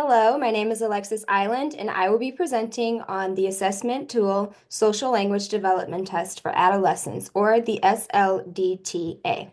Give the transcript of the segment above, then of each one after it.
Hello, my name is Alexis Island, and I will be presenting on the assessment tool Social Language Development Test for Adolescents, or the SLDTA.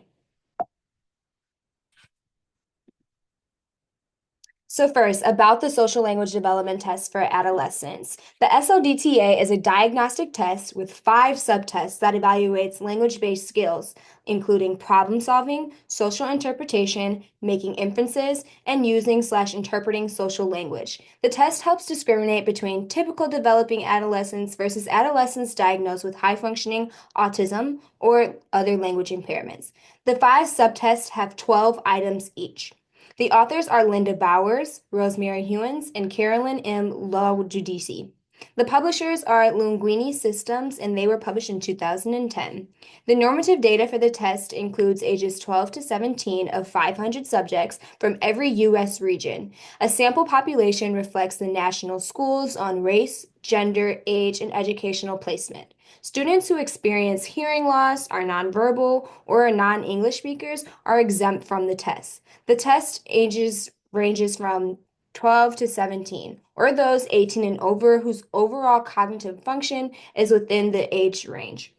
So first, about the Social Language Development Test for Adolescents. The SLDTA is a diagnostic test with 5 subtests that evaluates language-based skills, including problem solving, social interpretation, making inferences, and using/interpreting social language. The test helps discriminate between typical developing adolescents versus adolescents diagnosed with high-functioning autism or other language impairments. The 5 subtests have 12 items each. The authors are Linda Bowers, Rosemary Hewins, and Carolyn M. Lawjudici. The publishers are Linguini Systems, and they were published in 2010. The normative data for the test includes ages 12 to 17 of 500 subjects from every U.S. region. A sample population reflects the national schools on race, gender, age, and educational placement. Students who experience hearing loss, are nonverbal, or are non-English speakers are exempt from the test. The test ages ranges from 12 to 17, or those 18 and over whose overall cognitive function is within the age range.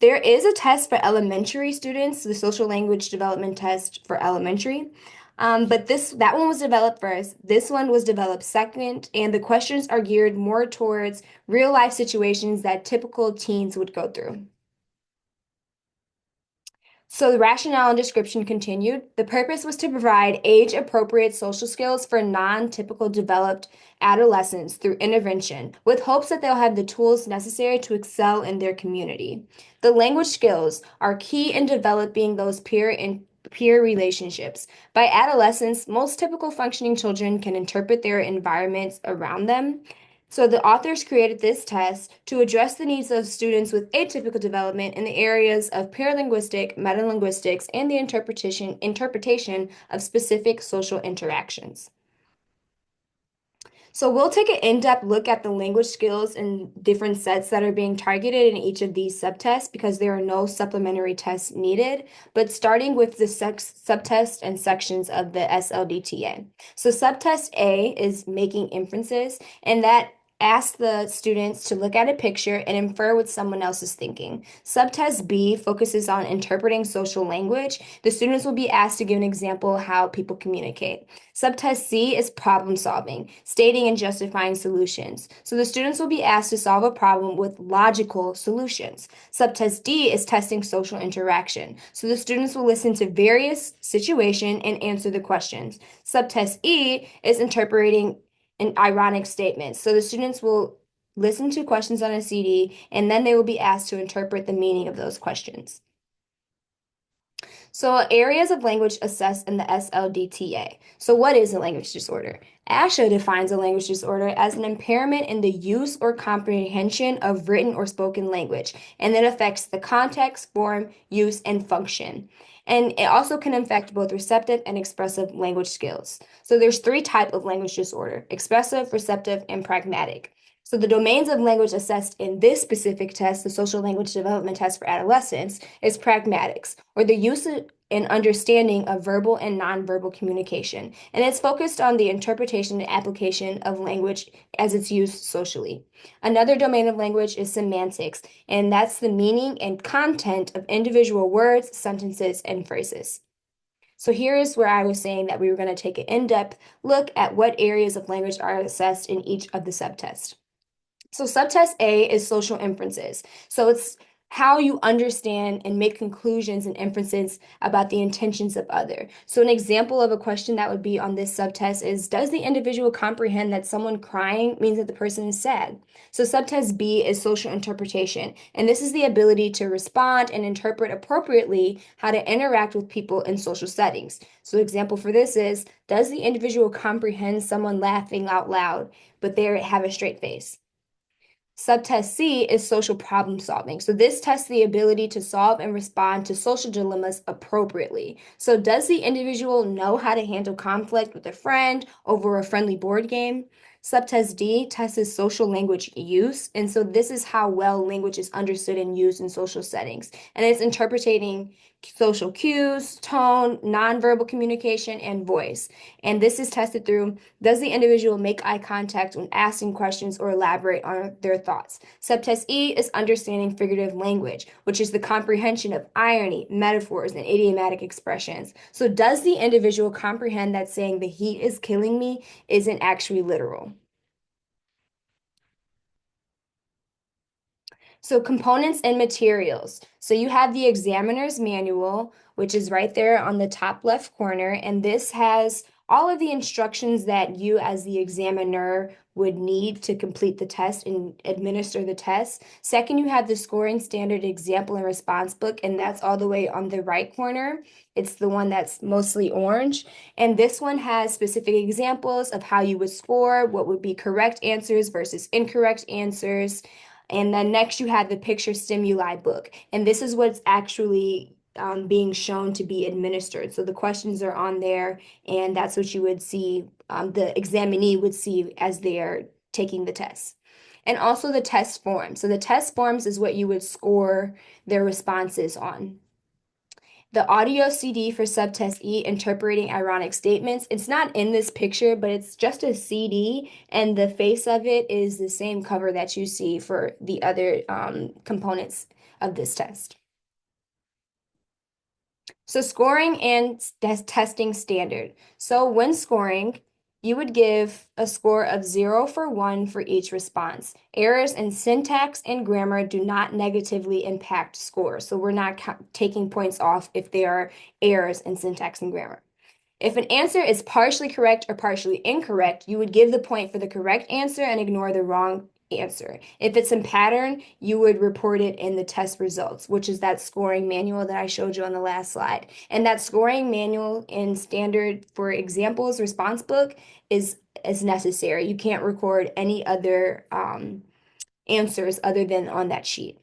There is a test for elementary students, the social language development test for elementary. But that one was developed first. This one was developed second, and the questions are geared more towards real life situations that typical teens would go through. So the rationale and description continued. The purpose was to provide age-appropriate social skills for non-typical developed adolescents through intervention, with hopes that they'll have the tools necessary to excel in their community. The language skills are key in developing those peer relationships. By adolescence, most typical functioning children can interpret their environments around them. So the authors created this test to address the needs of students with atypical development in the areas of paralinguistic, metalinguistics, and the interpretation of specific social interactions. So we'll take an in-depth look at the language skills and different sets that are being targeted in each of these subtests because there are no supplementary tests needed, but starting with the subtests and sections of the SLDTA. So subtest A is making inferences, and that asks the students to look at a picture and infer what someone else is thinking. Subtest B focuses on interpreting social language. The students will be asked to give an example of how people communicate. Subtest C is problem solving, stating and justifying solutions. So the students will be asked to solve a problem with logical solutions. Subtest D is testing social interaction. So the students will listen to various situations and answer the questions. Subtest E is interpreting an ironic statement. So the students will listen to questions on a CD and then they will be asked to interpret the meaning of those questions. So areas of language assessed in the SLDTA. So what is a language disorder? ASHA defines a language disorder as an impairment in the use or comprehension of written or spoken language, and it affects the context, form, use, and function. And it also can affect both receptive and expressive language skills. So there's 3 types of language disorder: expressive, receptive, and pragmatic. So the domains of language assessed in this specific test, the social language development test for adolescents, is pragmatics, or the use and understanding of verbal and nonverbal communication. And it's focused on the interpretation and application of language as it's used socially. Another domain of language is semantics, and that's the meaning and content of individual words, sentences, and phrases. So here is where I was saying that we were going to take an in-depth look at what areas of language are assessed in each of the subtests. So subtest A is social inferences. So it's how you understand and make conclusions and inferences about the intentions of other. So an example of a question that would be on this subtest is, does the individual comprehend that someone crying means that the person is sad? So subtest B is social interpretation, and this is the ability to respond and interpret appropriately how to interact with people in social settings. So example for this is, does the individual comprehend someone laughing out loud, but they have a straight face? Subtest C is social problem solving. So this tests the ability to solve and respond to social dilemmas appropriately. So does the individual know how to handle conflict with a friend over a friendly board game? Subtest D tests social language use. And so this is how well language is understood and used in social settings. And it's interpreting social cues, tone, nonverbal communication, and voice. And this is tested through, does the individual make eye contact when asking questions or elaborate on their thoughts? Subtest E is understanding figurative language, which is the comprehension of irony, metaphors, and idiomatic expressions. So does the individual comprehend that saying the heat is killing me isn't actually literal? So components and materials. So you have the examiner's manual, which is right there on the top left corner, and this has all of the instructions that you as the examiner would need to complete the test and administer the test. Second, you have the scoring standard example and response book, and that's all the way on the right corner. It's the one that's mostly orange. And this one has specific examples of how you would score, what would be correct answers versus incorrect answers. And then next you have the picture stimuli book. And this is what's actually being shown to be administered. So the questions are on there, and that's what you would see, the examinee would see as they're taking the test. And also the test forms. So the test forms is what you would score their responses on. The audio CD for subtest E, interpreting ironic statements. It's not in this picture, but it's just a CD, and the face of it is the same cover that you see for the other components of this test. So scoring and testing standard. So when scoring, you would give a score of 0 for 1 for each response. Errors in syntax and grammar do not negatively impact scores. So we're not taking points off if there are errors in syntax and grammar. If an answer is partially correct or partially incorrect, you would give the point for the correct answer and ignore the wrong answer. If it's in pattern, you would report it in the test results, which is that scoring manual that I showed you on the last slide. And that scoring manual in standard for examples response book is necessary. You can't record any other answers other than on that sheet.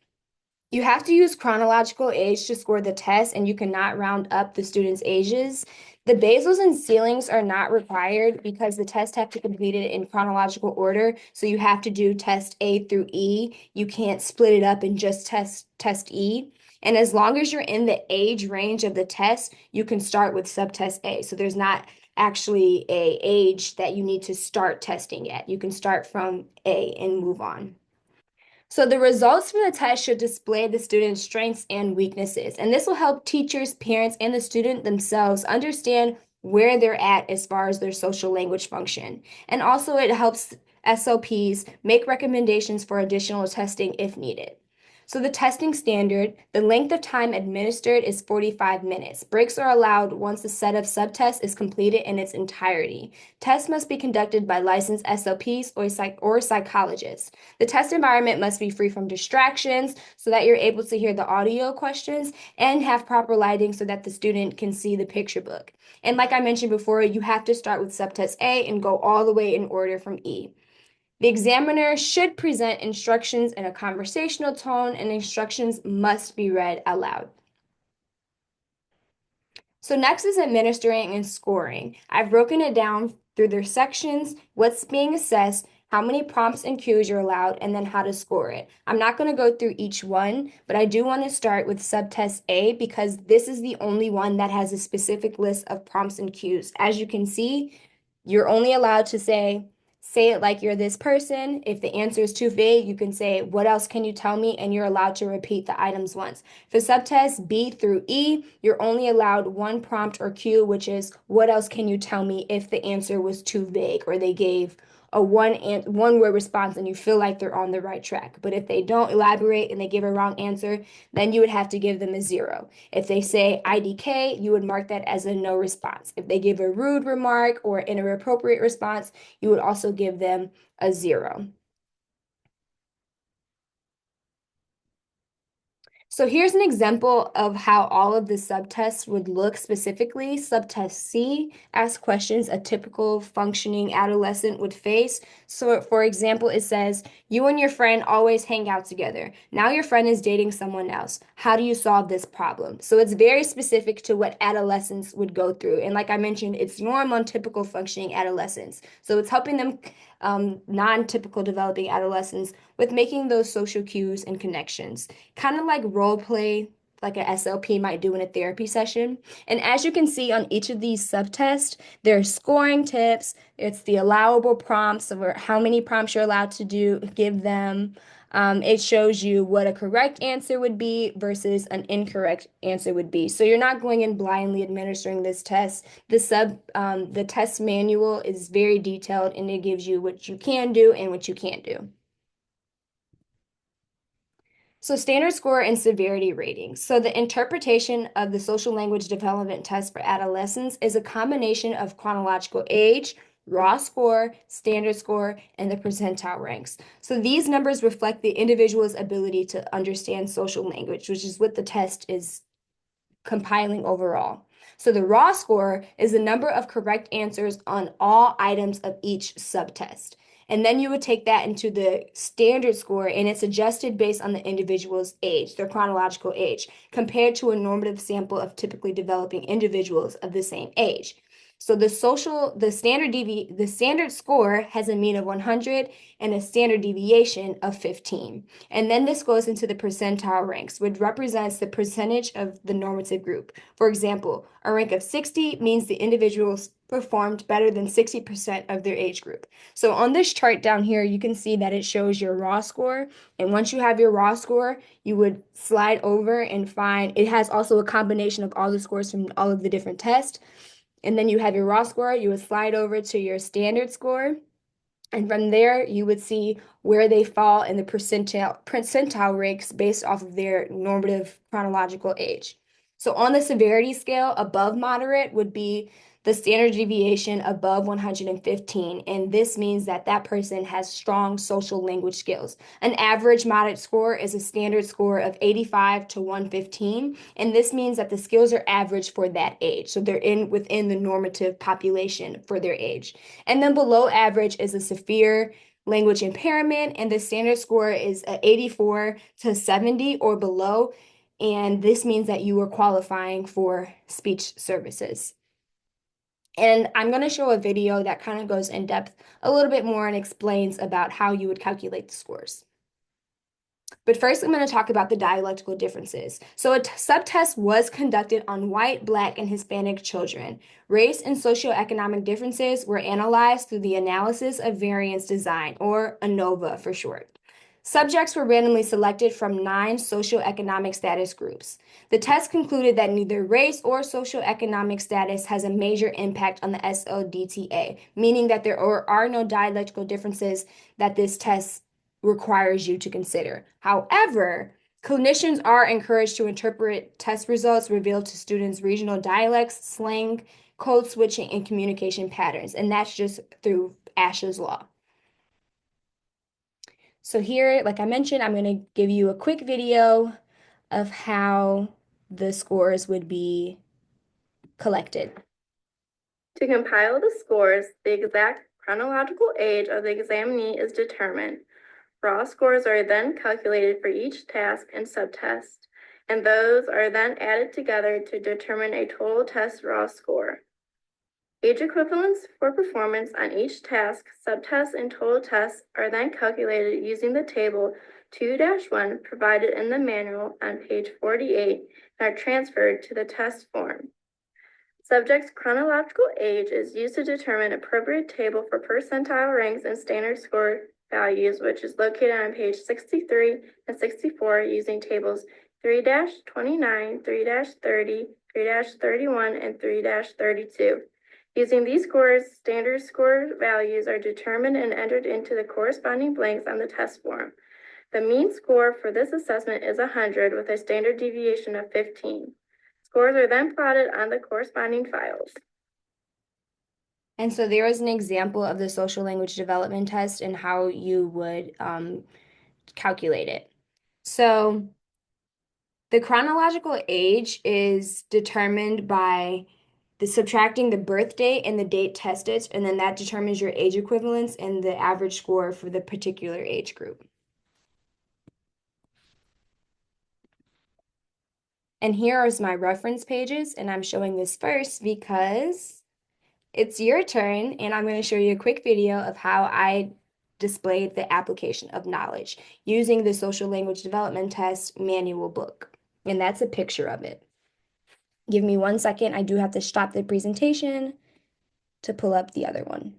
You have to use chronological age to score the test, and you cannot round up the students' ages. The basals and ceilings are not required because the tests have to complete it in chronological order. So you have to do test A through E. You can't split it up and just test E. And as long as you're in the age range of the test, you can start with subtest A. So there's not actually a age that you need to start testing at. You can start from A and move on. So the results from the test should display the student's strengths and weaknesses, and this will help teachers, parents, and the student themselves understand where they're at as far as their social language function. And also it helps SLPs make recommendations for additional testing if needed. So the testing standard, the length of time administered is 45 minutes. Breaks are allowed once the set of subtests is completed in its entirety. Tests must be conducted by licensed SLPs or psychologists. The test environment must be free from distractions so that you're able to hear the audio questions and have proper lighting so that the student can see the picture book. And like I mentioned before, you have to start with subtest A and go all the way in order from E. The examiner should present instructions in a conversational tone, and instructions must be read aloud. So next is administering and scoring. I've broken it down through their sections, what's being assessed, how many prompts and cues you're allowed, and then how to score it. I'm not going to go through each one, but I do want to start with subtest A because this is the only one that has a specific list of prompts and cues. As you can see, you're only allowed to say it like you're this person. If the answer is too vague, you can say, what else can you tell me? And you're allowed to repeat the items once. For subtests B through E, you're only allowed one prompt or cue, which is, what else can you tell me if the answer was too vague or they gave a one word response and you feel like they're on the right track. But if they don't elaborate and they give a wrong answer, then you would have to give them a 0. If they say IDK, you would mark that as a no response. If they give a rude remark or an inappropriate response, you would also give them a 0. So here's an example of how all of the subtests would look specifically. Subtest C asks questions a typical functioning adolescent would face. So for example, it says, you and your friend always hang out together. Now your friend is dating someone else. How do you solve this problem? So it's very specific to what adolescents would go through. And like I mentioned, it's normal and typical functioning adolescents. So it's helping them non-typical developing adolescents with making those social cues and connections, kind of like role play like a SLP might do in a therapy session. And as you can see on each of these subtests, there are scoring tips. It's the allowable prompts of how many prompts you're allowed to give them. It shows you what a correct answer would be versus an incorrect answer would be. So you're not going in blindly administering this test. The test manual is very detailed and it gives you what you can do and what you can't do. So standard score and severity ratings. So the interpretation of the social language development test for adolescents is a combination of chronological age, raw score, standard score, and the percentile ranks. So these numbers reflect the individual's ability to understand social language, which is what the test is compiling overall. So the raw score is the number of correct answers on all items of each subtest. And then you would take that into the standard score, and it's adjusted based on the individual's age, their chronological age, compared to a normative sample of typically developing individuals of the same age. So the standard score has a mean of 100 and a standard deviation of 15. And then this goes into the percentile ranks, which represents the percentage of the normative group. For example, a rank of 60 means the individuals performed better than 60% of their age group. So on this chart down here, you can see that it shows your raw score. And once you have your raw score, you would slide over and find it has also a combination of all the scores from all of the different tests. And then you have your raw score, you would slide over to your standard score. And from there, you would see where they fall in the percentile ranks based off of their normative chronological age. So on the severity scale, above moderate would be the standard deviation above 115, and this means that that person has strong social language skills. An average moderate score is a standard score of 85 to 115, and this means that the skills are average for that age. So they're within the normative population for their age. And then below average is a severe language impairment, and the standard score is 84 to 70 or below. And this means that you are qualifying for speech services. And I'm going to show a video that kind of goes in depth a little bit more and explains about how you would calculate the scores. But first, I'm going to talk about the dialectical differences. So a subtest was conducted on white, Black, and Hispanic children. Race and socioeconomic differences were analyzed through the analysis of variance design, or ANOVA for short. Subjects were randomly selected from 9 socioeconomic status groups. The test concluded that neither race or socioeconomic status has a major impact on the SODTA, meaning that there are no dialectical differences that this test requires you to consider. However, clinicians are encouraged to interpret test results revealed to students' regional dialects, slang, code switching, and communication patterns, and that's just through Ashe's law. So here, like I mentioned, I'm going to give you a quick video of how the scores would be collected. To compile the scores, the exact chronological age of the examinee is determined. Raw scores are then calculated for each task and subtest, and those are then added together to determine a total test raw score. Age equivalents for performance on each task, subtest, and total test are then calculated using the table 2-1 provided in the manual on page 48 and are transferred to the test form. Subject's chronological age is used to determine appropriate table for percentile ranks and standard score values, which is located on page 63 and 64 using tables 3-29, 3-30, 3-31, and 3-32. Using these scores, standard score values are determined and entered into the corresponding blanks on the test form. The mean score for this assessment is 100 with a standard deviation of 15. Scores are then plotted on the corresponding files. And so there is an example of the social language development test and how you would calculate it. So the chronological age is determined by subtracting the birth date and the date tested, and then that determines your age equivalence and the average score for the particular age group. And here are my reference pages, and I'm showing this first because it's your turn, and I'm going to show you a quick video of how I displayed the application of knowledge using the social language development test manual book. And that's a picture of it. Give me 1 second. I do have to stop the presentation to pull up the other one.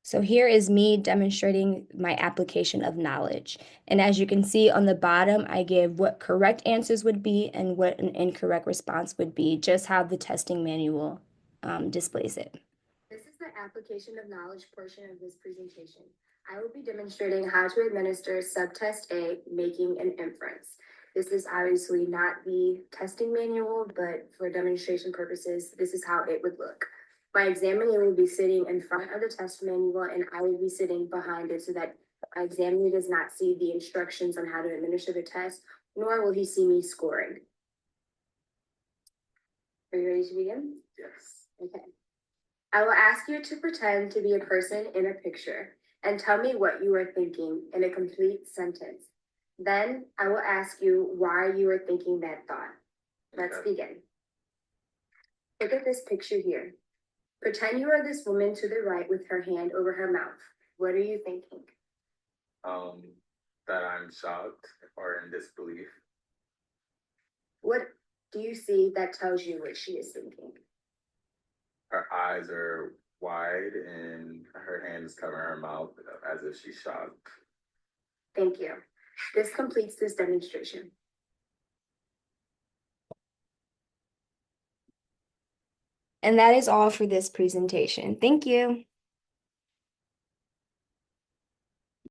So here is me demonstrating my application of knowledge. And as you can see on the bottom, I give what correct answers would be and what an incorrect response would be, just how the testing manual displays it. This is the application of knowledge portion of this presentation. I will be demonstrating how to administer subtest A, making an inference. This is obviously not the testing manual, but for demonstration purposes, this is how it would look. My examiner will be sitting in front of the test manual and I will be sitting behind it so that my examiner does not see the instructions on how to administer the test, nor will he see me scoring. Are you ready to begin? Yes. Okay. I will ask you to pretend to be a person in a picture and tell me what you are thinking in a complete sentence. Then I will ask you why you are thinking that thought. Let's begin. Look at this picture here. Pretend you are this woman to the right with her hand over her mouth. What are you thinking? That I'm shocked or in disbelief. What do you see that tells you what she is thinking? Her eyes are wide and her hand is covering her mouth as if she's shocked. Thank you. This completes this demonstration. And that is all for this presentation. Thank you.